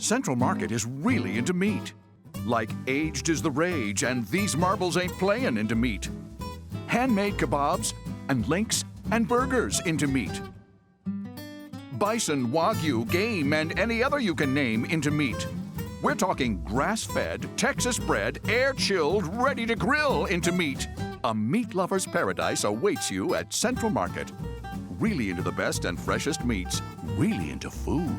Central Market is really into meat. Like aged is the rage, and these marbles ain't playin' into meat. Handmade kebabs and links and burgers into meat. Bison, wagyu, game, and any other you can name into meat. We're talking grass-fed, Texas-bred, air-chilled, ready to grill into meat. A meat lover's paradise awaits you at Central Market. Really into the best and freshest meats. Really into food.